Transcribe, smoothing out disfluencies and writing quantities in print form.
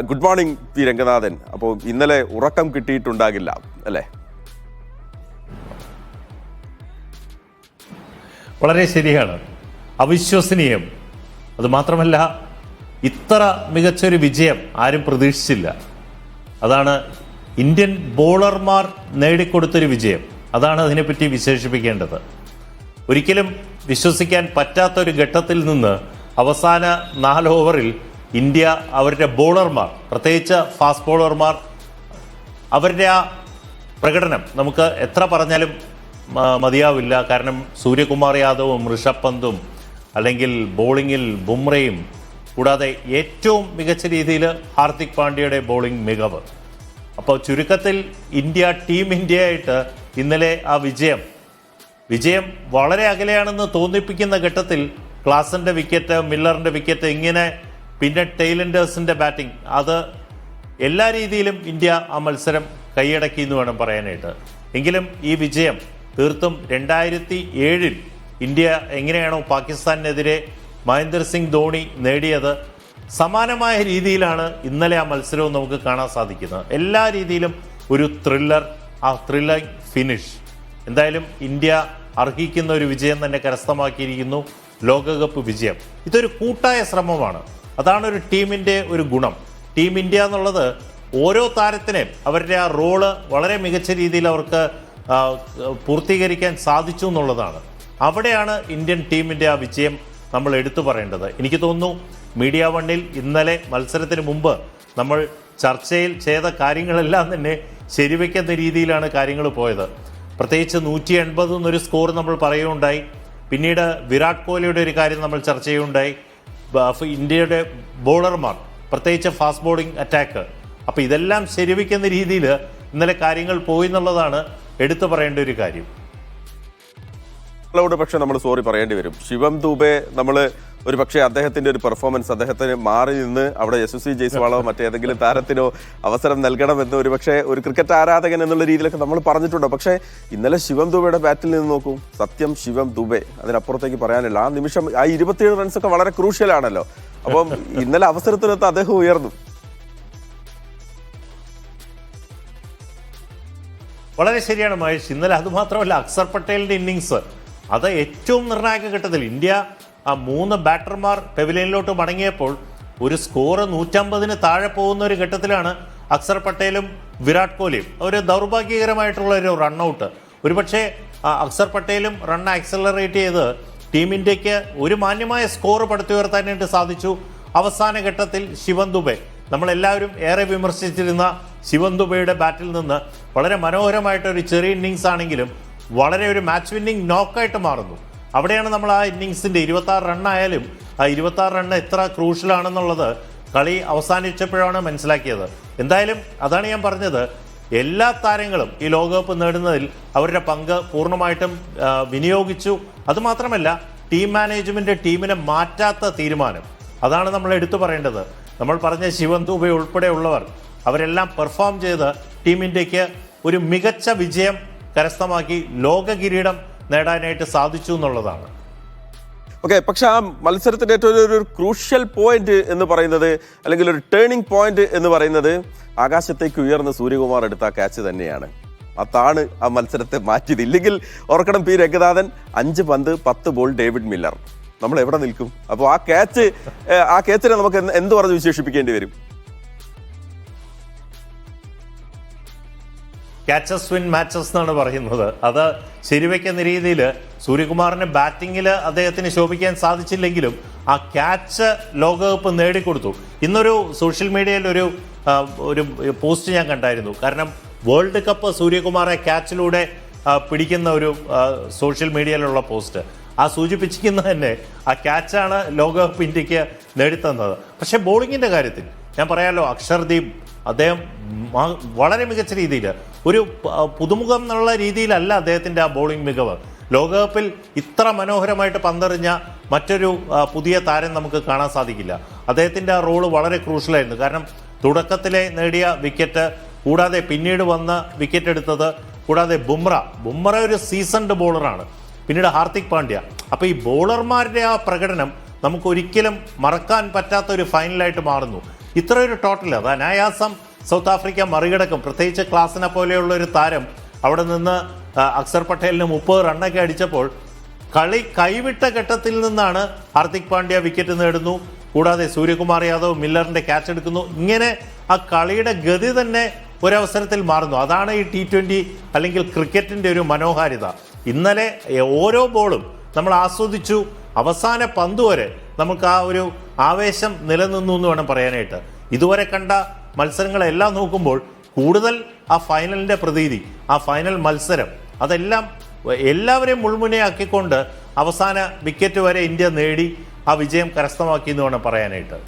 Good morning P Ranganathan. അപ്പോൾ ഇന്നലെ ഉറക്കം കിട്ടിയിട്ടുണ്ടാകില്ല അല്ലേ? വളരെ ശരിയാണ്, അവിശ്വസനീയം. അത് മാത്രമല്ല, ഇത്ര മികച്ചൊരു വിജയം ആരും പ്രതീക്ഷിച്ചില്ല. അതാണ് ഇന്ത്യൻ ബോളർമാർ നേടിക്കൊടുത്തൊരു വിജയം. അതാണ് അതിനെപ്പറ്റി വിശേഷിപ്പിക്കേണ്ടത്. ഒരിക്കലും വിശ്വസിക്കാൻ പറ്റാത്തൊരു ഘട്ടത്തിൽ നിന്ന് അവസാന 4 ഓവറിൽ ഇന്ത്യ അവരുടെ ബോളർമാർ, പ്രത്യേകിച്ച് ഫാസ്റ്റ് ബോളർമാർ, അവരുടെ ആ പ്രകടനം നമുക്ക് എത്ര പറഞ്ഞാലും മതിയാവില്ല. കാരണം സൂര്യകുമാർ യാദവും ഋഷഭ് പന്തും, അല്ലെങ്കിൽ ബോളിങ്ങിൽ ബുംറയും, കൂടാതെ ഏറ്റവും മികച്ച രീതിയിൽ ഹാർദിക് പാണ്ഡ്യയുടെ ബോളിംഗ് മികവ്. അപ്പോൾ ചുരുക്കത്തിൽ ടീം ഇന്ത്യയായിട്ട് ഇന്നലെ ആ വിജയം വളരെ അകലെയാണെന്ന് തോന്നിപ്പിക്കുന്ന ഘട്ടത്തിൽ ക്ലാസന്റെ വിക്കറ്റ്, മില്ലറിന്റെ വിക്കറ്റ്, ഇങ്ങനെ പിന്നെ ടെയിലൻഡേഴ്സിന്റെ ബാറ്റിംഗ്, അത് എല്ലാ രീതിയിലും ഇന്ത്യ ആ മത്സരം കൈയടക്കി എന്ന് വേണം പറയാനായിട്ട്. എങ്കിലും ഈ വിജയം തീർത്തും 2007 ഇന്ത്യ എങ്ങനെയാണോ പാകിസ്ഥാനെതിരെ മഹേന്ദ്ര സിംഗ് ധോണി നേടിയത്, സമാനമായ രീതിയിലാണ് ഇന്നലെ ആ മത്സരവും നമുക്ക് കാണാൻ സാധിക്കുന്നത്. എല്ലാ രീതിയിലും ഒരു ത്രില്ലിംഗ് ഫിനിഷ്. എന്തായാലും ഇന്ത്യ അർഹിക്കുന്ന ഒരു വിജയം തന്നെ കരസ്ഥമാക്കിയിരിക്കുന്നു, ലോകകപ്പ് വിജയം. ഇതൊരു കൂട്ടായ ശ്രമമാണ്. അതാണ് ഒരു ടീമിൻ്റെ ഒരു ഗുണം. ടീം ഇന്ത്യ എന്നുള്ളത് ഓരോ താരത്തിനെയും അവരുടെ ആ റോള് വളരെ മികച്ച രീതിയിൽ അവർക്ക് പൂർത്തീകരിക്കാൻ സാധിച്ചു എന്നുള്ളതാണ്. അവിടെയാണ് ഇന്ത്യൻ ടീമിൻ്റെ ആ വിജയം നമ്മൾ എടുത്തു പറയേണ്ടത്. എനിക്ക് തോന്നുന്നു മീഡിയ വണ്ണിൽ ഇന്നലെ മത്സരത്തിന് മുമ്പ് നമ്മൾ ചർച്ചയിൽ ചെയ്ത കാര്യങ്ങളെല്ലാം തന്നെ ശരിവെക്കുന്ന രീതിയിലാണ് കാര്യങ്ങൾ പോയത്. പ്രത്യേകിച്ച് 180 എന്നൊരു സ്കോർ നമ്മൾ പറയുകയുണ്ടായി. പിന്നീട് വിരാട് കോഹ്ലിയുടെ ഒരു കാര്യം നമ്മൾ ചർച്ച ചെയ്യുകയുണ്ടായി. ഇന്ത്യയുടെ ബോളർമാർ, പ്രത്യേകിച്ച് ഫാസ്റ്റ് ബോളിംഗ് അറ്റാക്ക്, അപ്പോൾ ഇതെല്ലാം ശരിവെക്കുന്ന രീതിയിൽ ഇന്നലെ കാര്യങ്ങൾ പോയി എന്നുള്ളതാണ് എടുത്തു പറയേണ്ട ഒരു കാര്യം. പക്ഷെ നമ്മൾ സോറി പറയേണ്ടി വരും. ശിവം ദുബെ നമ്മൾ ഒരു പക്ഷേ അദ്ദേഹത്തിന്റെ ഒരു പെർഫോമൻസ്, അദ്ദേഹത്തിന് മാറി നിന്ന് അവിടെ യശസ്വി ജയ്സ്വാളോ മറ്റേതെങ്കിലും താരത്തിനോ അവസരം നൽകണമെന്ന് ഒരു പക്ഷേ ഒരു ക്രിക്കറ്റ് ആരാധകൻ എന്നുള്ള രീതിയിലൊക്കെ നമ്മൾ പറഞ്ഞിട്ടുണ്ടോ. പക്ഷേ ഇന്നലെ ശിവം ദുബെയുടെ ബാറ്റിൽ നിന്ന് നോക്കൂ, സത്യം ശിവം ദുബെ, അതിനപ്പുറത്തേക്ക് പറയാനില്ല. ആ നിമിഷം ആ 27 റൺസൊക്കെ വളരെ ക്രൂഷ്യലാണല്ലോ. അപ്പം ഇന്നലെ അവസരത്തിനകത്ത് അദ്ദേഹം ഉയർന്നു. വളരെ ശരിയാണ് മഹേഷ്. ഇന്നലെ അതുമാത്രമല്ല, അക്സർ പട്ടേലിന്റെ ഇന്നിങ്സ്, അത് ഏറ്റവും നിർണായക ഘട്ടത്തിൽ ഇന്ത്യ ആ 3 ബാറ്റർമാർ പെവിലിയനിലോട്ട് മടങ്ങിയപ്പോൾ ഒരു സ്കോർ 150 താഴെ പോകുന്ന ഒരു ഘട്ടത്തിലാണ് അക്സർ പട്ടേലും വിരാട് കോഹ്ലിയും ഒരു ദൗർഭാഗ്യകരമായിട്ടുള്ള ഒരു റണ്ണൌട്ട്. ഒരുപക്ഷെ അക്സർ പട്ടേലും റൺ ആക്സലറേറ്റ് ചെയ്ത് ടീം ഇന്ത്യക്ക് ഒരു മാന്യമായ സ്കോർ പടുത്തുയർത്താനായിട്ട് സാധിച്ചു. അവസാന ഘട്ടത്തിൽ ശിവം ദുബെ, നമ്മളെല്ലാവരും ഏറെ വിമർശിച്ചിരുന്ന ശിവം ദുബെയുടെ ബാറ്റിൽ നിന്ന് വളരെ മനോഹരമായിട്ടൊരു ചെറിയ ഇന്നിങ്സ് ആണെങ്കിലും വളരെ ഒരു മാച്ച് വിന്നിങ് നോക്കായിട്ട് മാറുന്നു. അവിടെയാണ് നമ്മൾ ആ ഇന്നിങ്സിൻ്റെ 26 റണ്ണായാലും ആ 26 റണ്ണ് എത്ര ക്രൂഷ്യലാണെന്നുള്ളത് കളി അവസാനിച്ചപ്പോഴാണ് മനസ്സിലാക്കിയത്. എന്തായാലും അതാണ് ഞാൻ പറഞ്ഞത്, എല്ലാ താരങ്ങളും ഈ ലോകകപ്പ് നേടുന്നതിൽ അവരുടെ പങ്ക് പൂർണ്ണമായിട്ടും വിനിയോഗിച്ചു. അതുമാത്രമല്ല, ടീം മാനേജ്മെൻറ്റ് ടീമിനെ മാറ്റാത്ത തീരുമാനം, അതാണ് നമ്മൾ എടുത്തു പറയേണ്ടത്. നമ്മൾ പറഞ്ഞ ശിവം ദുബെ ഉൾപ്പെടെയുള്ളവർ അവരെല്ലാം പെർഫോം ചെയ്ത് ടീം ഇന്ത്യക്ക് ഒരു മികച്ച വിജയം കരസ്ഥമാക്കി ലോക കിരീടം നേടാനായിട്ട് സാധിച്ചു എന്നുള്ളതാണ്. ഓക്കെ, പക്ഷെ ആ മത്സരത്തിന്റെ ഏറ്റവും ഒരു ക്രൂഷ്യൽ പോയിന്റ് എന്ന് പറയുന്നത്, അല്ലെങ്കിൽ ഒരു ടേണിംഗ് പോയിന്റ് എന്ന് പറയുന്നത്, ആകാശത്തേക്ക് ഉയർന്ന സൂര്യകുമാർ എടുത്ത ക്യാച്ച് തന്നെയാണ്. അതാണ് ആ മത്സരത്തെ മാറ്റിയത്. ഇല്ലെങ്കിൽ ഓർക്കണം പി രംഗനാഥൻ, 5 പന്ത് 10 ബോൾ ഡേവിഡ് മില്ലർ, നമ്മൾ എവിടെ നിൽക്കും? അപ്പോൾ ആ ക്യാച്ചിനെ നമുക്ക് എന്ത് പറഞ്ഞ് വിശേഷിപ്പിക്കേണ്ടി വരും? ക്യാച്ചസ് വിൻ മാച്ചസ് എന്നാണ് പറയുന്നത്. അത് ശരിവെക്കുന്ന രീതിയിൽ സൂര്യകുമാറിന് ബാറ്റിങ്ങിൽ അദ്ദേഹത്തിന് ശോഭിക്കാൻ സാധിച്ചില്ലെങ്കിലും ആ ക്യാച്ച് ലോകകപ്പ് നേടിക്കൊടുത്തു. ഇന്നൊരു സോഷ്യൽ മീഡിയയിൽ ഒരു പോസ്റ്റ് ഞാൻ കണ്ടായിരുന്നു. കാരണം വേൾഡ് കപ്പ് സൂര്യകുമാറെ ക്യാച്ചിലൂടെ പിടിക്കുന്ന ഒരു സോഷ്യൽ മീഡിയയിലുള്ള പോസ്റ്റ് ആ സൂചിപ്പിച്ചിരിക്കുന്നത് തന്നെ ആ ക്യാച്ചാണ് ലോകകപ്പ് ഇന്ത്യക്ക് നേടിത്തന്നത്. പക്ഷേ ബോളിങ്ങിൻ്റെ കാര്യത്തിൽ ഞാൻ പറയാമല്ലോ, അക്ഷർദീപ്, അദ്ദേഹം വളരെ മികച്ച രീതിയിൽ ഒരു പുതുമുഖം എന്നുള്ള രീതിയിലല്ല അദ്ദേഹത്തിൻ്റെ ആ ബോളിംഗ് മികവ്. ലോകകപ്പിൽ ഇത്ര മനോഹരമായിട്ട് പന്തെറിഞ്ഞ മറ്റൊരു പുതിയ താരം നമുക്ക് കാണാൻ സാധിക്കില്ല. അദ്ദേഹത്തിൻ്റെ ആ റോള് വളരെ ക്രൂഷ്യലായിരുന്നു. കാരണം തുടക്കത്തിലെ നേടിയ വിക്കറ്റ്, കൂടാതെ പിന്നീട് വന്ന് വിക്കറ്റ് എടുത്തത്, കൂടാതെ ബുംറ ഒരു സീസൺഡ് ബോളറാണ്. പിന്നീട് ഹാർദിക് പാണ്ഡ്യ. അപ്പോൾ ഈ ബോളർമാരുടെ ആ പ്രകടനം നമുക്കൊരിക്കലും മറക്കാൻ പറ്റാത്ത ഒരു ഫൈനലായിട്ട് മാറുന്നു. ഇത്ര ഒരു ടോട്ടൽ അത് അനായാസം സൗത്ത് ആഫ്രിക്ക മറികടക്കും. പ്രത്യേകിച്ച് ക്ലാസിനെ പോലെയുള്ള ഒരു താരം അവിടെ നിന്ന് അക്സർ പട്ടേലിന് 30 റണ്ണൊക്കെ അടിച്ചപ്പോൾ കളി കൈവിട്ട ഘട്ടത്തിൽ നിന്നാണ് ഹാർദിക് പാണ്ഡ്യ വിക്കറ്റ് നേടുന്നു. കൂടാതെ സൂര്യകുമാർ യാദവ് മില്ലറിന്റെ ക്യാച്ച് എടുക്കുന്നു. ഇങ്ങനെ ആ കളിയുടെ ഗതി തന്നെ ഒരവസരത്തിൽ മാറുന്നു. അതാണ് ഈ T20 അല്ലെങ്കിൽ ക്രിക്കറ്റിന്റെ ഒരു മനോഹാരിത. ഇന്നലെ ഓരോ ബോളും നമ്മൾ ആസ്വദിച്ചു. അവസാന പന്ത് വരെ നമുക്ക് ആ ഒരു ആവേശം നിലനിന്നു എന്ന് വേണം പറയാനായിട്ട്. ഇതുവരെ കണ്ട മത്സരങ്ങളെല്ലാം നോക്കുമ്പോൾ കൂടുതൽ ആ ഫൈനലിന്റെ പ്രതീതി, ആ ഫൈനൽ മത്സരം, അതെല്ലാം എല്ലാവരെയും മുൾമുനയാക്കിക്കൊണ്ട് അവസാന വിക്കറ്റ് വരെ ഇന്ത്യ നേടി ആ വിജയം കരസ്ഥമാക്കി എന്ന് വേണം പറയാനായിട്ട്.